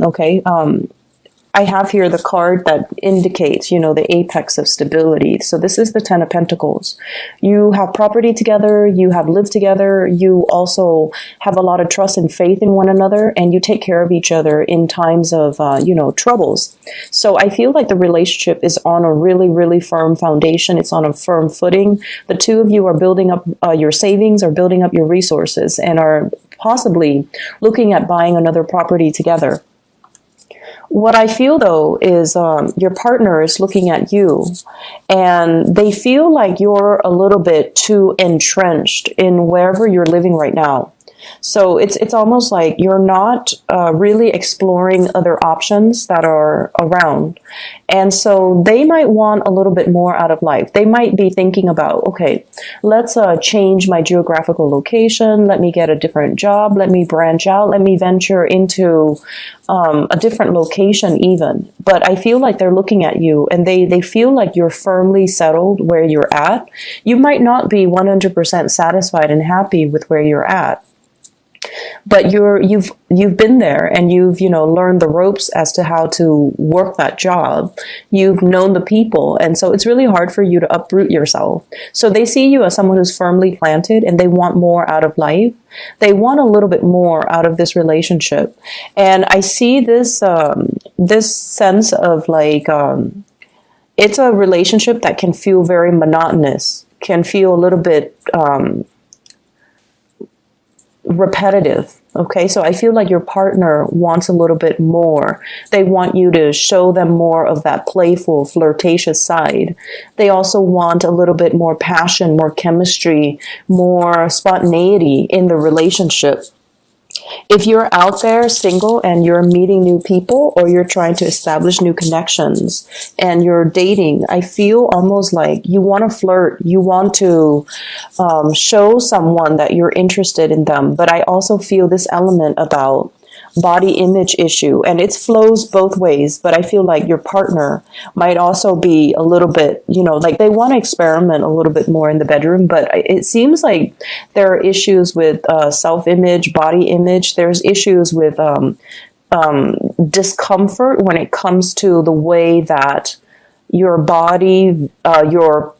Okay. I have here the card that indicates, the apex of stability. So this is the Ten of Pentacles. You have property together, you have lived together, you also have a lot of trust and faith in one another, and you take care of each other in times of, troubles. So I feel like the relationship is on a really, really firm foundation. It's on a firm footing. The two of you are building up your savings, or building up your resources, and are possibly looking at buying another property together. What I feel, though, is your partner is looking at you, and they feel like you're a little bit too entrenched in wherever you're living right now. So it's almost like you're not really exploring other options that are around. And so they might want a little bit more out of life. They might be thinking about, okay, let's change my geographical location. Let me get a different job. Let me branch out. Let me venture into a different location even. But I feel like they're looking at you, and they feel like you're firmly settled where you're at. You might not be 100% satisfied and happy with where you're at, but you've been there, and you've learned the ropes as to how to work that job. You've known the people, and so it's really hard for you to uproot yourself. So they see you as someone who's firmly planted, and they want more out of life. They want a little bit more out of this relationship, and I see this this sense of like it's a relationship that can feel very monotonous, can feel a little bit repetitive. Okay, so I feel like your partner wants a little bit more. They want you to show them more of that playful, flirtatious side. They also want a little bit more passion, more chemistry, more spontaneity in the relationship. If you're out there single and you're meeting new people, or you're trying to establish new connections and you're dating, I feel almost like you want to flirt. You want to show someone that you're interested in them. But I also feel this element about body image issue, and it flows both ways. But I feel like your partner might also be a little bit, like they want to experiment a little bit more in the bedroom, but it seems like there are issues with self-image, body image. There's issues with discomfort when it comes to the way that your body, the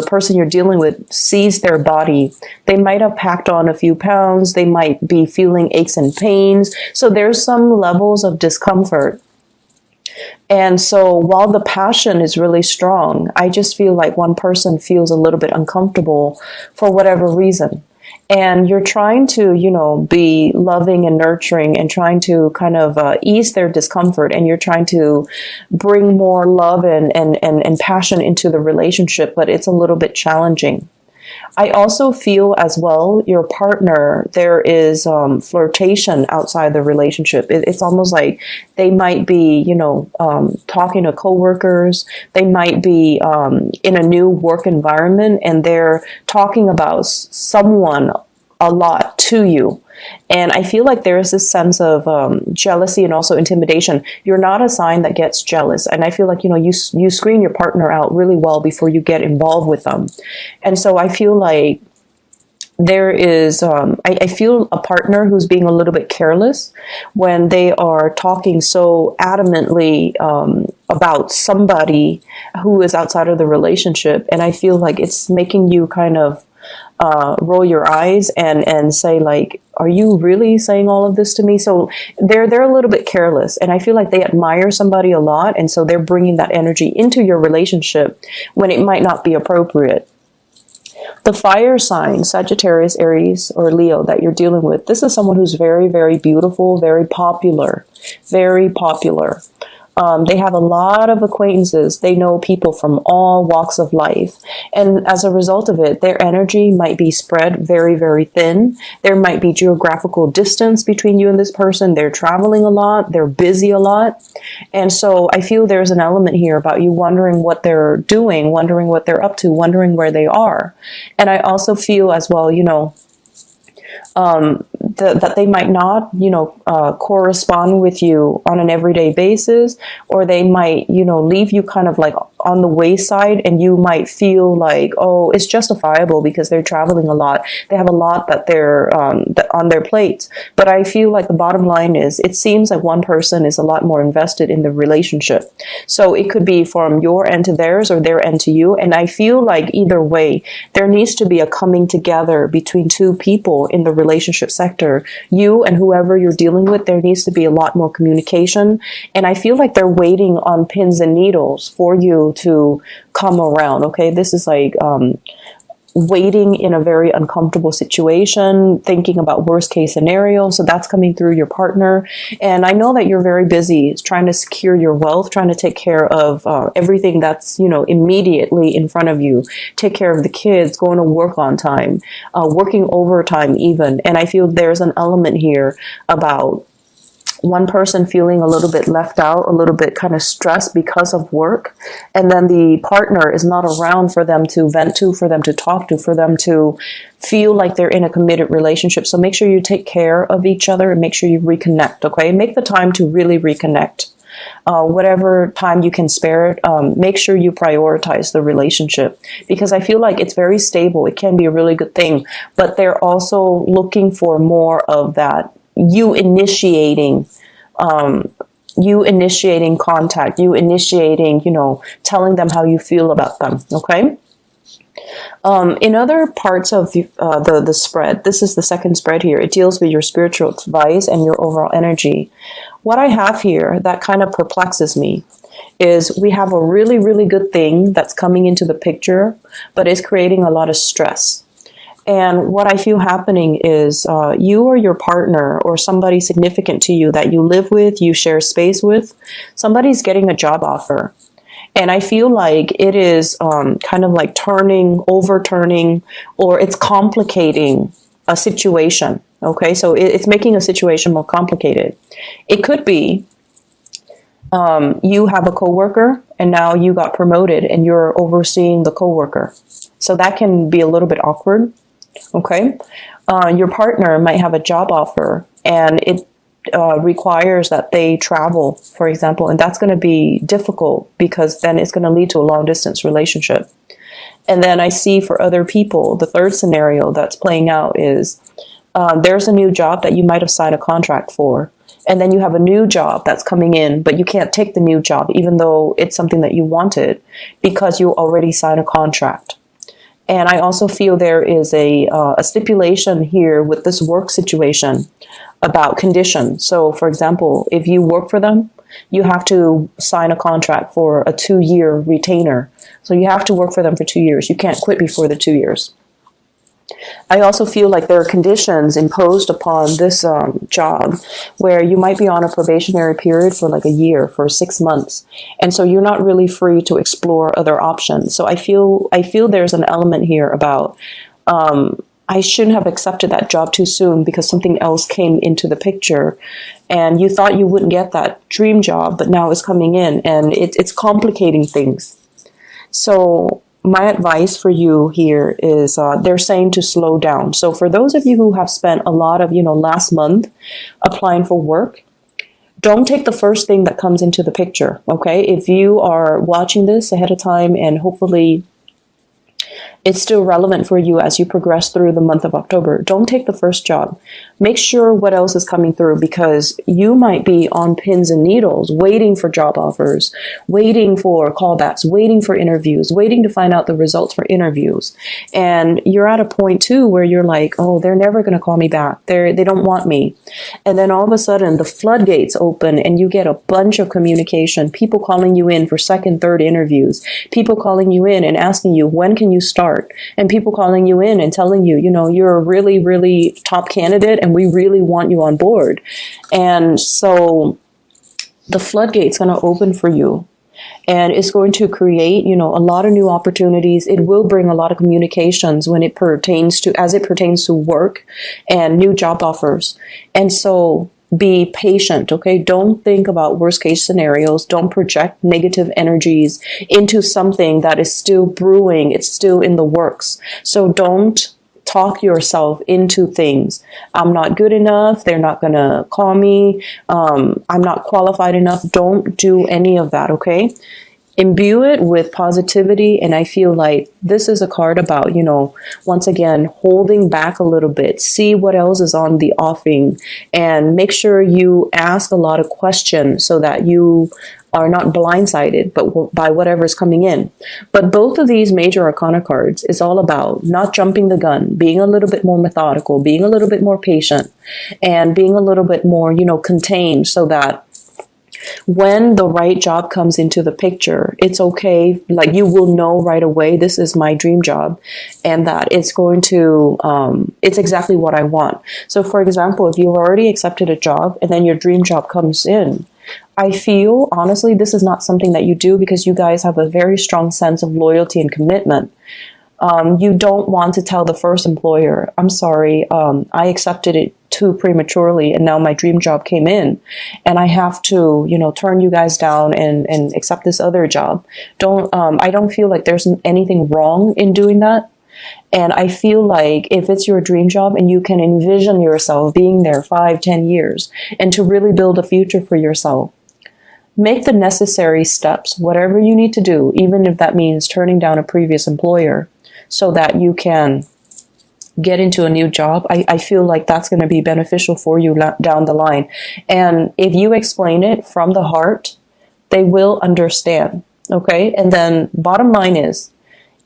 person you're dealing with sees their body. They might have packed on a few pounds. They might be feeling aches and pains. So there's some levels of discomfort. And so while the passion is really strong, I just feel like one person feels a little bit uncomfortable for whatever reason. And you're trying to, be loving and nurturing, and trying to kind of ease their discomfort. And you're trying to bring more love and passion into the relationship, but it's a little bit challenging. I also feel as well, your partner, there is flirtation outside the relationship. It's almost like they might be, talking to coworkers. They might be in a new work environment, and they're talking about someone a lot to you. And I feel like there is this sense of jealousy and also intimidation. You're not a sign that gets jealous. And I feel like, you screen your partner out really well before you get involved with them. And so I feel like there is, I feel a partner who's being a little bit careless when they are talking so adamantly about somebody who is outside of the relationship. And I feel like it's making you kind of roll your eyes and say, like, are you really saying all of this to me? So they're a little bit careless, and I feel like they admire somebody a lot, and so they're bringing that energy into your relationship when it might not be appropriate. The fire sign, Sagittarius, Aries, or Leo that you're dealing with, this is someone who's very, very beautiful, very popular, very popular. They have a lot of acquaintances. They know people from all walks of life. And as a result of it, their energy might be spread very, very thin. There might be geographical distance between you and this person. They're traveling a lot. They're busy a lot. And so I feel there's an element here about you wondering what they're doing, wondering what they're up to, wondering where they are. And I also feel as well, that they might not, correspond with you on an everyday basis, or they might, leave you kind of like on the wayside, and you might feel like, oh, it's justifiable because they're traveling a lot. They have a lot that they're on their plates. But I feel like the bottom line is, it seems like one person is a lot more invested in the relationship. So it could be from your end to theirs or their end to you. And I feel like either way, there needs to be a coming together between two people in the relationship sector. You and whoever you're dealing with, there needs to be a lot more communication. And I feel like they're waiting on pins and needles for you to come around. Okay, this is like waiting in a very uncomfortable situation, thinking about worst case scenario. So that's coming through your partner. And I know that you're very busy trying to secure your wealth, trying to take care of everything that's, you know, immediately in front of you. Take care of the kids, going to work on time, working overtime even. And I feel there's an element here about one person feeling a little bit left out, a little bit kind of stressed because of work. And then the partner is not around for them to vent to, for them to talk to, for them to feel like they're in a committed relationship. So make sure you take care of each other and make sure you reconnect, okay? Make the time to really reconnect. Whatever time you can spare it, make sure you prioritize the relationship, because I feel like it's very stable. It can be a really good thing, but they're also looking for more of that. You initiating contact, you initiating, you know, telling them how you feel about them. Okay. In other parts of the spread, this is the second spread here. It deals with your spiritual advice and your overall energy. What I have here that kind of perplexes me is we have a really, really good thing that's coming into the picture, but it's creating a lot of stress. And what I feel happening is you or your partner or somebody significant to you that you live with, you share space with, somebody's getting a job offer. And I feel like it is kind of like overturning, or it's complicating a situation. Okay, so it's making a situation more complicated. It could be you have a coworker and now you got promoted and you're overseeing the coworker. So that can be a little bit awkward. Okay, your partner might have a job offer and it requires that they travel, for example, and that's going to be difficult because then it's going to lead to a long distance relationship. And then I see for other people, the third scenario that's playing out is there's a new job that you might have signed a contract for. And then you have a new job that's coming in, but you can't take the new job, even though it's something that you wanted, because you already signed a contract. And I also feel there is a stipulation here with this work situation about conditions. So, for example, if you work for them, you have to sign a contract for a 2-year retainer. So you have to work for them for 2 years. You can't quit before the 2 years. I also feel like there are conditions imposed upon this job where you might be on a probationary period for like a year, for 6 months. And so you're not really free to explore other options. So I feel there's an element here about I shouldn't have accepted that job too soon because something else came into the picture. And you thought you wouldn't get that dream job, but now it's coming in and it's complicating things. So my advice for you here is they're saying to slow down. So for those of you who have spent a lot of, last month applying for work, don't take the first thing that comes into the picture, okay? If you are watching this ahead of time and hopefully it's still relevant for you as you progress through the month of October, don't take the first job. Make sure what else is coming through, because you might be on pins and needles, waiting for job offers, waiting for callbacks, waiting for interviews, waiting to find out the results for interviews. And you're at a point too where you're like, oh, they're never going to call me back. They don't want me. And then all of a sudden the floodgates open and you get a bunch of communication, people calling you in for second, third interviews, people calling you in and asking you, when can you start? And people calling you in and telling you, you're a really, really top candidate and we really want you on board. And so the floodgate's going to open for you. And it's going to create, a lot of new opportunities. It will bring a lot of communications as it pertains to work and new job offers. And so be patient, okay? Don't think about worst case scenarios. Don't project negative energies into something that is still brewing. It's still in the works. So don't talk yourself into things. I'm not good enough. They're not going to call me. I'm not qualified enough. Don't do any of that, okay? imbue it with positivity. And I feel like this is a card about, once again, holding back a little bit, see what else is on the offing, and make sure you ask a lot of questions so that you are not blindsided but by whatever's coming in. But both of these major arcana cards is all about not jumping the gun, being a little bit more methodical, being a little bit more patient, and being a little bit more, contained, so that when the right job comes into the picture, it's okay. Like, you will know right away, this is my dream job, and that it's going to, it's exactly what I want. So for example, if you've already accepted a job and then your dream job comes in, I feel, honestly, this is not something that you do because you guys have a very strong sense of loyalty and commitment. You don't want to tell the first employer, I'm sorry, I accepted it too prematurely and now my dream job came in and I have to, turn you guys down and accept this other job. I don't feel like there's anything wrong in doing that. And I feel like if it's your dream job and you can envision yourself being there 5-10 years and to really build a future for yourself, make the necessary steps, whatever you need to do, even if that means turning down a previous employer, so that you can get into a new job. I feel like that's going to be beneficial for you down the line. And if you explain it from the heart, they will understand. Okay. And then bottom line is,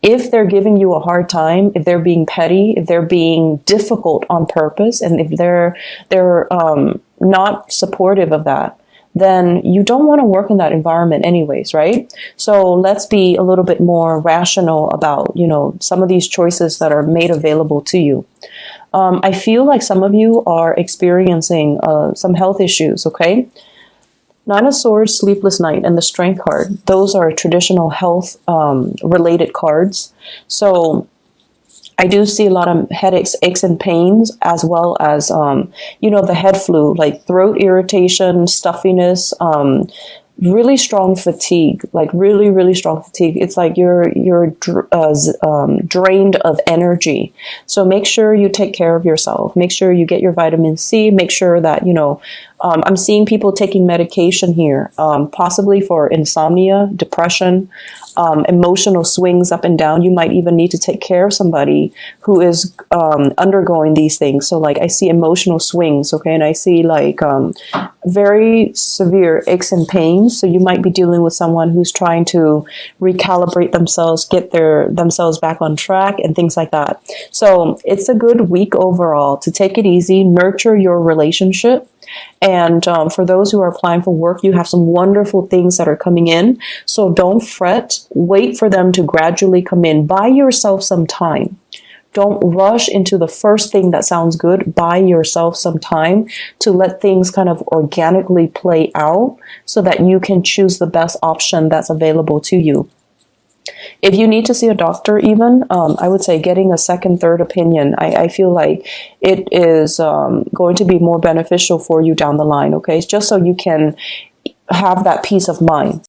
if they're giving you a hard time, if they're being petty, if they're being difficult on purpose, and if they're not supportive of that, then you don't want to work in that environment anyways, right? So let's be a little bit more rational about, some of these choices that are made available to you. I feel like some of you are experiencing some health issues, okay? Nine of Swords, Sleepless Night, and the Strength card. Those are traditional health related cards. So I do see a lot of headaches, aches, and pains, as well as, the head flu, like throat irritation, stuffiness, really strong fatigue, like really, really strong fatigue. It's like you're drained of energy. So make sure you take care of yourself. Make sure you get your vitamin C. Make sure that, I'm seeing people taking medication here, possibly for insomnia, depression, emotional swings up and down. You might even need to take care of somebody who is undergoing these things. So like I see emotional swings, okay, and I see like very severe aches and pains. So you might be dealing with someone who's trying to recalibrate themselves, get themselves back on track and things like that. So it's a good week overall to take it easy, nurture your relationship. And for those who are applying for work, you have some wonderful things that are coming in. So don't fret. Wait for them to gradually come in. Buy yourself some time. Don't rush into the first thing that sounds good. Buy yourself some time to let things kind of organically play out so that you can choose the best option that's available to you. If you need to see a doctor even, I would say getting a second, third opinion. I feel like it is going to be more beneficial for you down the line, okay? It's just so you can have that peace of mind.